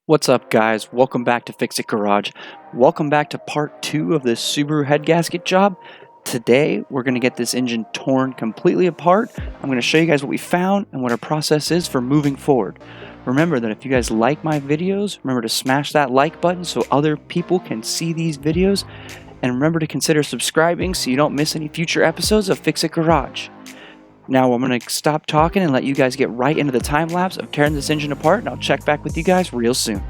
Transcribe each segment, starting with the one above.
What's up, guys? Welcome back to Fix It Garage. Welcome back to part 2 of this Subaru head gasket job. Today we're going to get this engine torn completely apart. I'm going to show you guys what we found and what our process is for moving forward. Remember that if you guys like my videos, remember to smash that like button so other people can see these videos. And remember to consider subscribing so you don't miss any future episodes of Fix It Garage. Now I'm going to stop talking and let you guys get right into the time lapse of tearing this engine apart, and I'll check back with you guys real soon.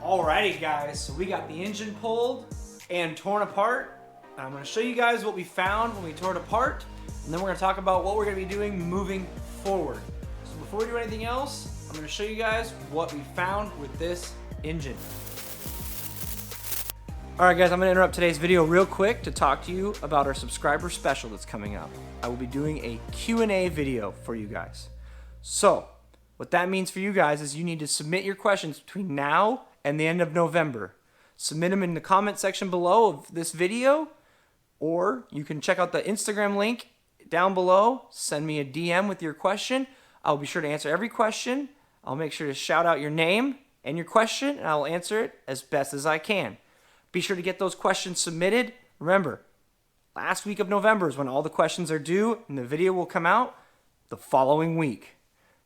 Alrighty guys, so we got the engine pulled and torn apart. I'm going to show you guys what we found when we tore it apart, and then we're going to talk about what we're going to be doing moving forward. So before we do anything else, I'm going to show you guys what we found with this engine. Alright guys, I'm going to interrupt today's video real quick to talk to you about our subscriber special that's coming up. I will be doing a Q&A video for you guys. So, what that means for you guys is you need to submit your questions between now and the end of November. Submit them in the comment section below of this video, or you can check out the Instagram link down below. Send me a DM with your question. I'll be sure to answer every question. I'll make sure to shout out your name and your question, and I'll answer it as best as I can. Be sure to get those questions submitted. Remember, last week of November is when all the questions are due, and the video will come out the following week.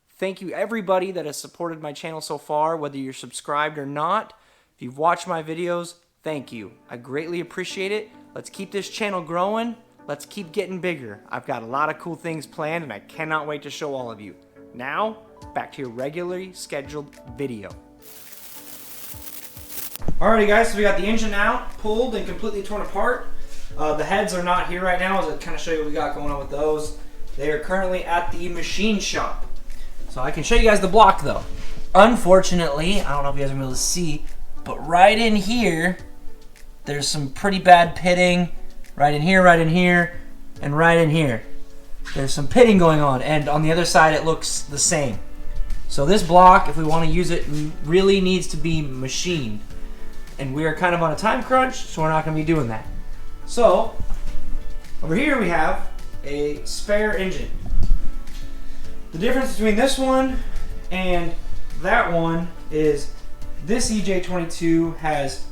Thank you everybody that has supported my channel so far, whether you're subscribed or not. If you've watched my videos, thank you. I greatly appreciate it. Let's keep this channel growing. Let's keep getting bigger. I've got a lot of cool things planned, and I cannot wait to show all of you. Now, back to your regularly scheduled video. Alrighty guys, so we got the engine out, pulled, and completely torn apart. The heads are not here right now, as I kind of show you what we got going on with those. They are currently at the machine shop. So I can show you guys the block though. Unfortunately, I don't know if you guys are able to see, but right in here, there's some pretty bad pitting. Right in here, and right in here. There's some pitting going on, and on the other side it looks the same. So this block, if we want to use it, really needs to be machined. And we are kind of on a time crunch, so we're not going to be doing that. So, over here we have a spare engine. The difference between this one and that one is this EJ22 has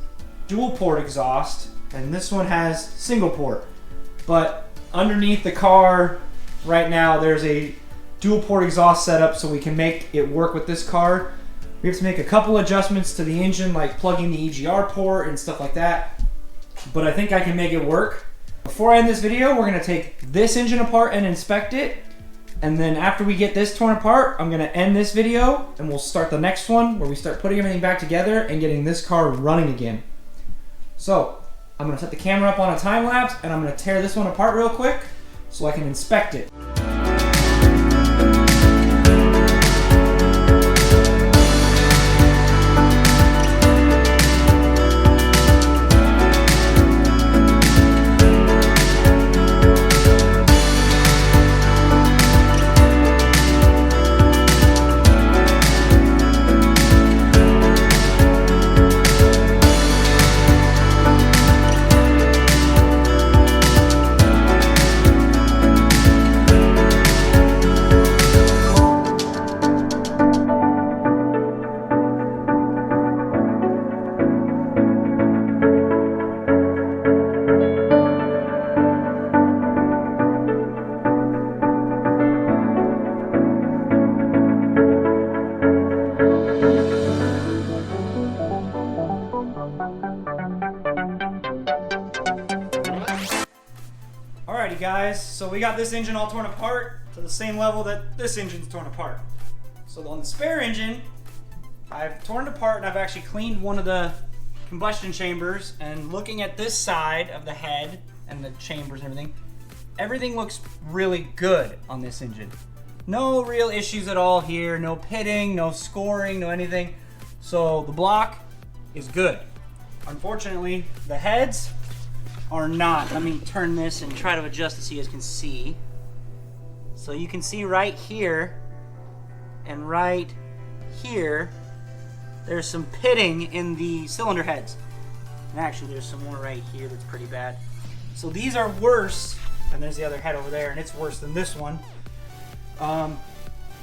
dual port exhaust and this one has single port. But underneath the car right now there's a dual port exhaust setup so we can make it work with this car. We have to make a couple adjustments to the engine, like plugging the EGR port and stuff like that, but I think I can make it work. Before I end this video, we're going to take this engine apart and inspect it. And then after we get this torn apart, I'm going to end this video and we'll start the next one where we start putting everything back together and getting this car running again. So I'm going to set the camera up on a time lapse and I'm going to tear this one apart real quick so I can inspect it. So we got this engine all torn apart to the same level that this engine's torn apart. So on the spare engine, I've torn it apart and I've actually cleaned one of the combustion chambers, and looking at this side of the head and the chambers and everything looks really good on this engine. No real issues at all here, no pitting, no scoring, no anything. So the block is good. Unfortunately, the heads are not. Let me turn this and try to adjust it so you guys can see. So you can see right here and right here, there's some pitting in the cylinder heads. And actually there's some more right here that's pretty bad. So these are worse, and there's the other head over there, and it's worse than this one.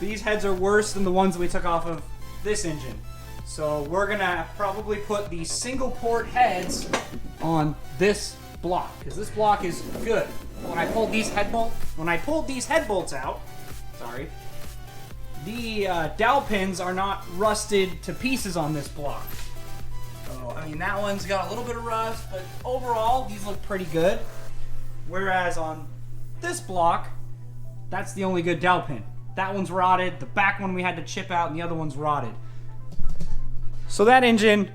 These heads are worse than the ones that we took off of this engine. So we're gonna probably put the single port heads on this block, because this block is good. When I pulled these head bolts out, sorry, the dowel pins are not rusted to pieces on this block. So I mean, that one's got a little bit of rust, but overall these look pretty good. Whereas on this block, that's the only good dowel pin. That one's rotted, the back one we had to chip out, and the other one's rotted. So that engine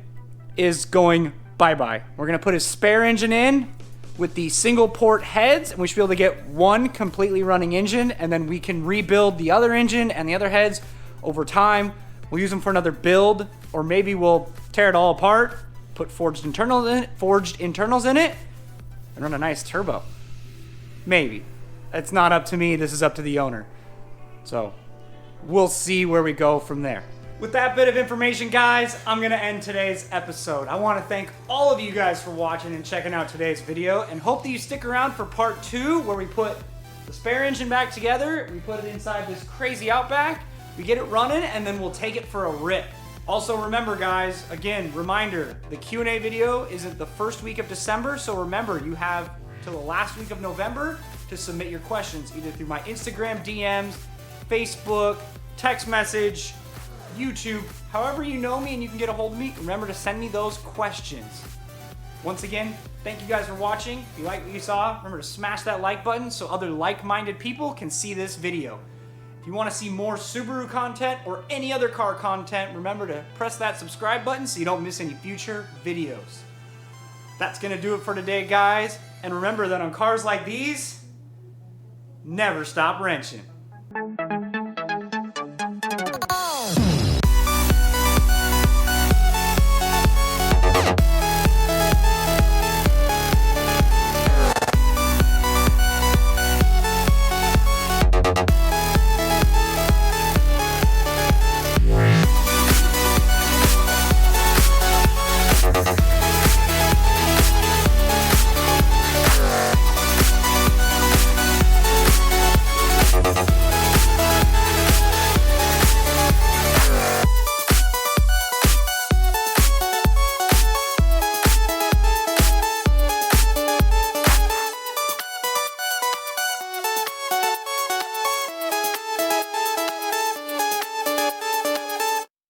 is going bye-bye. We're gonna put a spare engine in with the single port heads, and we should be able to get one completely running engine, and then we can rebuild the other engine and the other heads over time. We'll use them for another build, or maybe we'll tear it all apart, put forged internals in it, and run a nice turbo. Maybe. It's not up to me, this is up to the owner. So we'll see where we go from there. With that bit of information, guys, I'm gonna end today's episode. I wanna thank all of you guys for watching and checking out today's video, and hope that you stick around for part 2, where we put the spare engine back together, we put it inside this crazy Outback, we get it running, and then we'll take it for a rip. Also remember, guys, again, reminder, the Q&A video isn't the first week of December, so remember, you have till the last week of November to submit your questions, either through my Instagram DMs, Facebook, text message, YouTube, however you know me and you can get a hold of me, remember to send me those questions. Once again, thank you guys for watching. If you like what you saw, remember to smash that like button so other like-minded people can see this video. If you want to see more Subaru content or any other car content, remember to press that subscribe button so you don't miss any future videos. That's going to do it for today, guys. And remember that on cars like these, never stop wrenching.